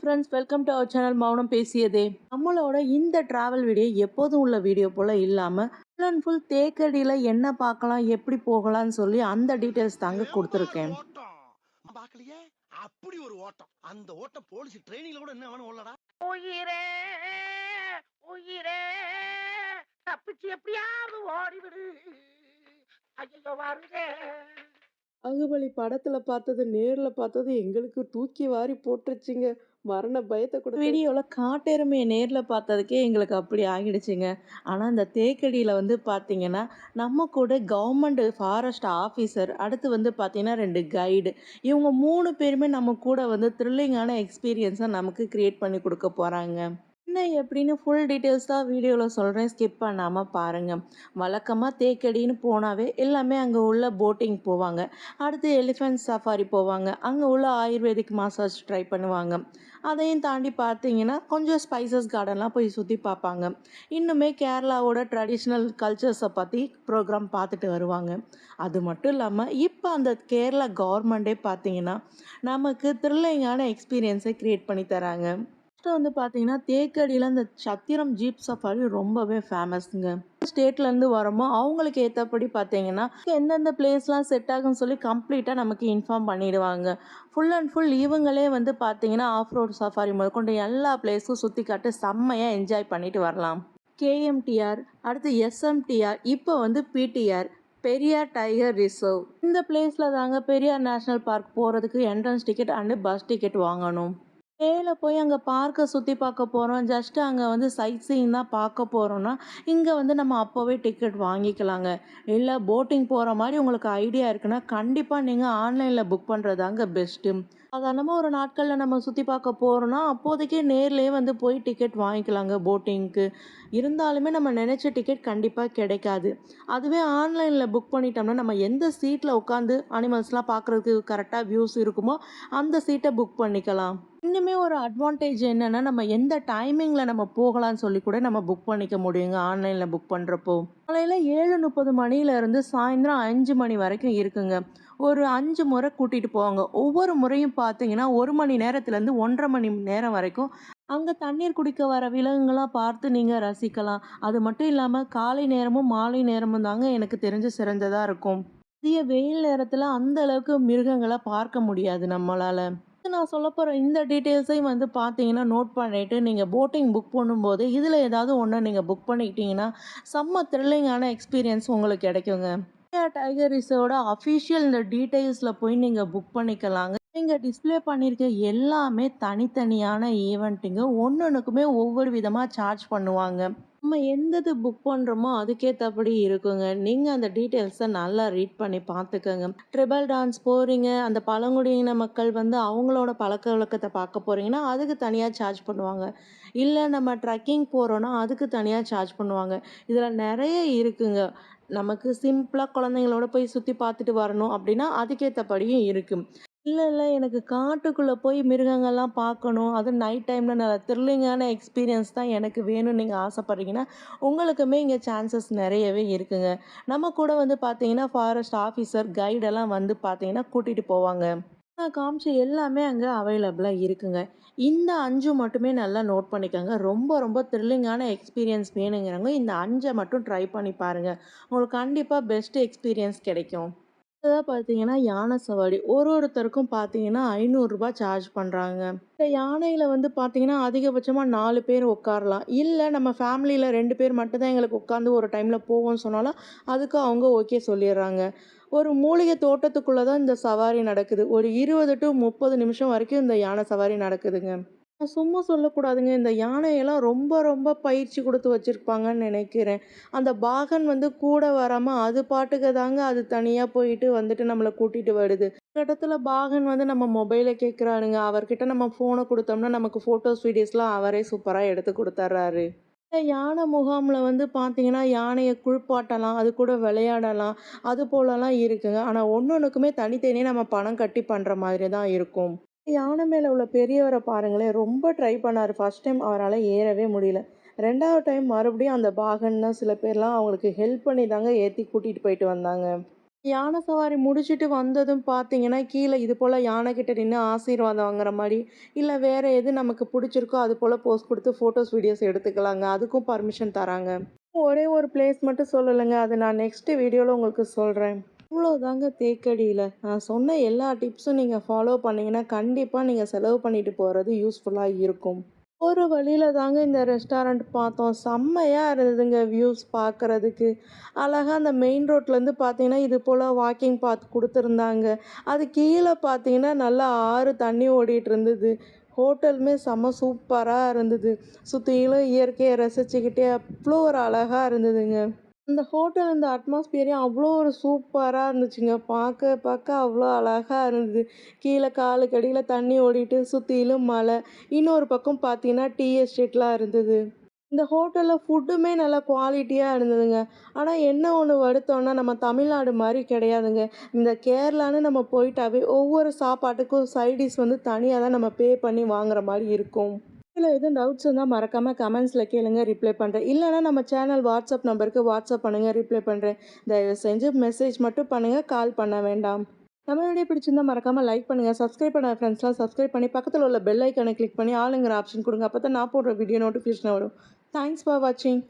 Friends, welcome to our channel Mounam Pesiyadhe. நம்மளோட இந்த travel video எப்போதும் உள்ள வீடியோ போல இல்லாம ஃபுல் அண்ட் ஃபுல் தேக்கடியில என்ன பார்க்கலாம், எப்படி போகலாம்னு சொல்லி அந்த டீட்டெயில்ஸ் தாங்க எவன்டா அது கொடுத்துருக்கேன். ஓட்டம்? நான் பார்க்கலையே. அப்படி ஒரு ஓட்டம். அந்த ஓட்டம் போலீஸ் ட்ரெயினிங்ல கூட என்ன வேணும் ஓடலடா. உயிரே உயிரே தப்பிச்சு எப்படியாவது ஓடிவிடு. ஐயோ வருதே. பாகுபலி படத்துல பார்த்தது நேர்ல பார்த்தது எங்களுக்கு தூக்கி வாரி போட்டுருச்சுங்க. மரண பயத்தை கூட வீடியோல காட்டெருமையை நேர்ல பார்த்ததுக்கே எங்களுக்கு அப்படி ஆகிடுச்சுங்க. ஆனா இந்த தேக்கடியில வந்து பார்த்தீங்கன்னா, நம்ம கூட கவர்மெண்ட் ஃபாரஸ்ட் ஆஃபீஸர், அடுத்து வந்து பார்த்தீங்கன்னா 2 கைடு, இவங்க 3 பேருமே நம்ம கூட வந்து த்ரில்லிங்கான எக்ஸ்பீரியன்ஸை நமக்கு கிரியேட் பண்ணி கொடுக்க போறாங்க. என்ன எப்படின்னு ஃபுல் டீட்டெயில்ஸ் தான் வீடியோவில் சொல்கிறேன், ஸ்கிப் பண்ணாமல் பாருங்கள். வழக்கமாக தேக்கடின்னு போனாவே எல்லாமே அங்கே உள்ள போட்டிங் போவாங்க, அடுத்து எலிஃபென்ட் சஃபாரி போவாங்க, அங்கே உள்ள ஆயுர்வேதிக் மசாஜ் ட்ரை பண்ணுவாங்க. அதையும் தாண்டி பார்த்தீங்கன்னா கொஞ்சம் ஸ்பைசஸ் கார்டன்லாம் போய் சுற்றி பார்ப்பாங்க. இன்னுமே கேரளாவோட ட்ரெடிஷ்னல் கல்ச்சர்ஸை பற்றி ப்ரோக்ராம் பார்த்துட்டு வருவாங்க. அது மட்டும் இல்லாமல் இப்போ அந்த கேரளா கவர்மெண்ட்டே பார்த்தீங்கன்னா நமக்கு த்ரில்லிங்கான எக்ஸ்பீரியன்ஸை க்ரியேட் பண்ணி தராங்க. ஃபர்ஸ்ட்டு வந்து பார்த்தீங்கன்னா தேக்கடியில் அந்த சத்திரம் ஜீப் சஃபாரி ரொம்பவே ஃபேமஸ்ங்க. ஸ்டேட்லேருந்து வரோமோ அவங்களுக்கு ஏற்றபடி பார்த்தீங்கன்னா எந்தெந்த பிளேஸ்லாம் செட் ஆகும்னு சொல்லி கம்ப்ளீட்டாக நமக்கு இன்ஃபார்ம் பண்ணிடுவாங்க. ஃபுல் அண்ட் ஃபுல் இவங்களே வந்து பார்த்தீங்கன்னா ஆஃப் ரோட் சஃபாரி முதற்கொண்டு எல்லா பிளேஸும் சுற்றி காட்டு செம்மையாக என்ஜாய் பண்ணிட்டு வரலாம். கேஎம்டிஆர், அடுத்து எஸ்எம்டிஆர், இப்போ வந்து பிடிஆர், பெரியார் டைகர் ரிசர்வ். இந்த பிளேஸில் தாங்க பெரியார் நேஷ்னல் பார்க் போகிறதுக்கு entrance ticket and bus ticket வாங்கணும். மேலே போய் அங்கே பார்க்கை சுற்றி பார்க்க போகிறோம், ஜஸ்ட்டு அங்கே வந்து சைட் சீயிங் தான் பார்க்க போகிறோன்னா இங்கே வந்து நம்ம அப்போவே டிக்கெட் வாங்கிக்கலாங்க. இல்லை போட்டிங் போகிற மாதிரி உங்களுக்கு ஐடியா இருக்குன்னா கண்டிப்பாக நீங்கள் ஆன்லைனில் புக் பண்ணுறதாங்க பெஸ்ட்டு. சாதாரணமாக ஒரு நாட்களில் நம்ம சுற்றி பார்க்க போகிறோன்னா அப்போதைக்கே நேர்லேயே வந்து போய் டிக்கெட் வாங்கிக்கலாங்க போட்டிங்க்கு. இருந்தாலுமே நம்ம நினச்ச டிக்கெட் கண்டிப்பாக கிடைக்காது. அதுவே ஆன்லைனில் புக் பண்ணிட்டோம்னா நம்ம எந்த சீட்டில் உட்காந்து அனிமல்ஸ்லாம் பார்க்குறதுக்கு கரெக்டாக வியூஸ் இருக்குமோ அந்த சீட்டை புக் பண்ணிக்கலாம். இன்னுமே ஒரு அட்வான்டேஜ் என்னன்னா, நம்ம எந்த டைமிங்கில் நம்ம போகலான்னு சொல்லி கூட நம்ம புக் பண்ணிக்க முடியுங்க ஆன்லைனில் புக் பண்ணுறப்போ. காலையில் 7:30 மணிலேருந்து சாயந்தரம் 5 மணி வரைக்கும் இருக்குங்க. ஒரு 5 முறை கூட்டிகிட்டு போவாங்க. ஒவ்வொரு முறையும் பார்த்தீங்கன்னா 1 மணி நேரத்துலேருந்து 1.5 மணி நேரம் வரைக்கும் அங்கே தண்ணீர் குடிக்க வர விலங்குகளாக பார்த்து நீங்கள் ரசிக்கலாம். அது மட்டும் இல்லாமல் காலை நேரமும் மாலை நேரமும் தாங்க எனக்கு தெரிஞ்சு சிறந்ததாக இருக்கும். அதிக வெயில் நேரத்தில் அந்த அளவுக்கு மிருகங்களை பார்க்க முடியாது நம்மளால். நான் சொல்ல போகிற இந்த டீட்டெயில்ஸையும் வந்து பார்த்தீங்கன்னா நோட் பண்ணிவிட்டு நீங்கள் போட்டிங் புக் பண்ணும்போது இதில் ஏதாவது ஒன்று நீங்கள் புக் பண்ணிக்கிட்டீங்கன்னா செம்ம த்ரில்லிங்கான எக்ஸ்பீரியன்ஸ் உங்களுக்கு கிடைக்குங்க. டைகர் ரிசர்வோட அஃபிஷியல் இந்த டீட்டெயில்ஸில் போய் நீங்கள் புக் பண்ணிக்கலாங்க. நீங்கள் டிஸ்பிளே பண்ணியிருக்க எல்லாமே தனித்தனியான ஈவெண்ட்டுங்க. ஒன்றுக்குமே ஒவ்வொரு விதமாக சார்ஜ் பண்ணுவாங்க. நம்ம எந்தது புக் பண்ணுறோமோ அதுக்கேற்றபடி இருக்குங்க. நீங்கள் அந்த டீட்டெயில்ஸை நல்லா ரீட் பண்ணி பார்த்துக்கோங்க. ட்ரிபல் டான்ஸ் போகிறீங்க, அந்த பழங்குடியின மக்கள் வந்து அவங்களோட பழக்க வழக்கத்தை பார்க்க போகிறீங்கன்னா அதுக்கு தனியாக சார்ஜ் பண்ணுவாங்க. இல்லை நம்ம ட்ரெக்கிங் போகிறோன்னா அதுக்கு தனியாக சார்ஜ் பண்ணுவாங்க. இதில் நிறைய இருக்குங்க. நமக்கு சிம்பிளாக குழந்தைங்களோட போய் சுற்றி பார்த்துட்டு வரணும் அப்படின்னா அதுக்கேற்றபடியும் இருக்குது. இல்ல, எனக்கு காட்டுக்குள்ள போய் மிருகங்கள்லாம் பார்க்கணும், அதுவும் நைட் டைம்ல நல்ல த்ரில்லிங்கான எக்ஸ்பீரியன்ஸ் தான் எனக்கு வேணும்னு நீங்க ஆசைப்படுறீங்கன்னா, உங்களுக்குமே இங்க சான்சஸ் நெறையவே இருக்குங்க. நம்ம கூட வந்து பார்த்தீங்கன்னா, ஃபாரஸ்ட் ஆஃபீசர், கைடெல்லாம் வந்து பார்த்தீங்கன்னா, கூட்டிட்டு போவாங்க. நான் காமிச்ச எல்லாமே அங்க அவைலபிளா இருக்குங்க. இந்த 5 மட்டுமே நல்லா நோட் பண்ணிக்கோங்க. ரொம்ப ரொம்ப த்ரில்லிங்கான எக்ஸ்பீரியன்ஸ் வேணுங்கிறவங்க இந்த 5 மட்டும் ட்ரை பண்ணி பாருங்க. உங்களுக்கு கண்டிப்பா பெஸ்ட் எக்ஸ்பீரியன்ஸ் கிடைக்கும். அடுத்ததா பார்த்தீங்கன்னா, யானை சவாரி. ஒருத்தருக்கும் பார்த்தீங்கன்னா, ரூ. 500 சார்ஜ் பண்றாங்க. இந்த யானையில வந்து பார்த்தீங்கன்னா, அதிகபட்சமா 4 பேர் உட்காரலாம். இல்ல நம்ம ஃபேமிலியில 2 பேர் மட்டும் தான் எங்களுக்கு உட்காந்து ஒரு டைம்ல போவோம்னு சொன்னாலும், அதுக்கு அவங்க ஓகே சொல்லிர்றாங்க. ஒரு மூலிகை தோட்டத்துக்குள்ள தான் இந்த சவாரி நடக்குது. ஒரு 20 டூ 30 நிமிஷம் வரைக்கும் இந்த யானை சவாரி நடக்குதுங்க. சும்மா சொல்லக்கூடாதுங்க. இந்த யானையெல்லாம் ரொம்ப ரொம்ப பயிற்சி குடுத்து வச்சிருப்பாங்கன்னு நினைக்கிறேன். அந்த பாகன் வந்து கூட வராம அது பாட்டுக்கு தாங்க அது தனியா போயிட்டு வந்துட்டு நம்மள கூட்டிட்டு வருது. ஒரு இடத்துல பாகன் வந்து நம்ம மொபைல கேட்குறானுங்க. அவர்கிட்ட நம்ம ஃபோன குடுத்தோம்னா நமக்கு ஃபோட்டோஸ், வீடியோஸ்லாம் அவரே சூப்பரா எடுத்து குடுத்துர்றாரு. இந்த யானை முகாம்ல வந்து பார்த்தீங்கன்னா, யானைய குளிப்பாட்டலாம், அது கூட விளையாடலாம். அது போலலாம் இருக்குங்க. ஆனா ஒண்ணொண்ணுக்குமே தனித்தனியா நம்ம பணம் கட்டி பண்ற மாதிரி தான் இருக்கும். யானை மேல உள்ள பெரியவர பாருங்களேன், ரொம்ப ட்ரை பண்ணாரு. ஃபர்ஸ்ட் டைம் அவரால ஏறவே முடியல. 2வது டைம் மறுபடியும் அந்த பாகன் தான் சில பேர்லாம் அவங்களுக்கு ஹெல்ப் பண்ணி தாங்க ஏத்தி கூட்டிட்டு போயிட்டு வந்தாங்க. யானை சவாரி முடிச்சுட்டு வந்ததும் பார்த்தீங்கன்னா, கீழ இது போல யானைகிட்ட நின்னு ஆசீர்வாதம் வாங்குற மாரி, இல்ல வேற எது நமக்கு புடிச்சிருக்கோ அது போல போஸ் குடுத்து ஃபோட்டோஸ், வீடியோஸ் எடுத்துக்கலாங்க. அதுக்கும் பர்மிஷன் தராங்க. ஒரே ஒரு பிளேஸ் மட்டும் சொல்லலங்க. அது நான் நெக்ஸ்ட் வீடியோல உங்களுக்கு சொல்றேன். இவ்வளோதாங்க தேக்கடியில. நான் சொன்ன எல்லா டிப்ஸும் நீங்க ஃபாலோ பண்ணீங்கன்னா, கண்டிப்பா நீங்க செலவு பண்ணிட்டு போறது யூஸ்ஃபுல்லா இருக்கும். ஒரு வழியில தாங்க இந்த ரெஸ்டாரண்ட் பார்த்தோம். செம்மையா இருந்ததுங்க வியூஸ் பார்க்கறதுக்கு. அழகா அந்த மெயின் ரோட்லேருந்து பார்த்தீங்கன்னா, இது போல வாக்கிங் பாத் குடுத்துருந்தாங்க. அது கீழ பார்த்தீங்கன்னா, நல்லா ஆறு தண்ணி ஓடிட்டு இருந்தது. ஹோட்டலுமே செம்ம சூப்பரா இருந்தது. சுத்திலும் இயற்கைய ரசிச்சுக்கிட்டே அவ்ளோ ஒரு அழகா இருந்ததுங்க. அந்த ஹோட்டல் அந்த அட்மாஸ்பியரே அவ்வளோ ஒரு சூப்பரா இருந்துச்சுங்க. பார்க்க பார்க்க அவ்வளோ அழகா இருந்தது. கீழ காலுக்கு அடியில தண்ணி ஓடிட்டு, சுத்திலும் மலை. இன்னொரு பக்கம் பார்த்தீங்கன்னா, டீ எஸ்டேட்லாம் இருந்தது. இந்த ஹோட்டல்ல ஃபுட்டுமே நல்லா குவாலிட்டியா இருந்ததுங்க. ஆனா என்ன ஒண்ணு வருத்தம்னா, நம்ம தமிழ்நாடு மாரி கிடையாதுங்க. இந்த கேரளான்னு நம்ம போயிட்டாவே, ஒவ்வொரு சாப்பாட்டுக்கும் சைட் டிஷ் வந்து தனியா தான் நம்ம பே பண்ணி வாங்குற மாரி இருக்கும். இதுல எதுவும் டவுட்ஸ் இருந்தா மறக்காம கமெண்ட்ஸ்ல கேளுங்க, ரிப்ளை பண்றேன். இல்லன்னா நம்ம சேனல் வாட்ஸ்அப் நம்பருக்கு வாட்ஸ்அப் பண்ணுங்க, ரிப்ளை பண்றேன். தயவு செஞ்சு மெசேஜ் மட்டும் பண்ணுங்க, கால் பண்ண வேண்டாம். நம்ம வீடியோ பிடிச்சிருந்தா மறக்காம லைக் பண்ணுங்க. சப்ஸ்கிரைப் பண்ணாத ஃப்ரெண்ட்ஸ்லாம் சப்ஸ்கிரைப் பண்ணி பக்கத்துல உள்ள பெல் ஐகானை கிளிக் பண்ணி ஆளுங்கிற ஆப்ஷன் குடுங்க. அப்பதான் நான் போடுற வீடியோ நோட்டிஃபிகேஷன் வரும். தேங்க்ஸ் ஃபார் வாட்சிங்.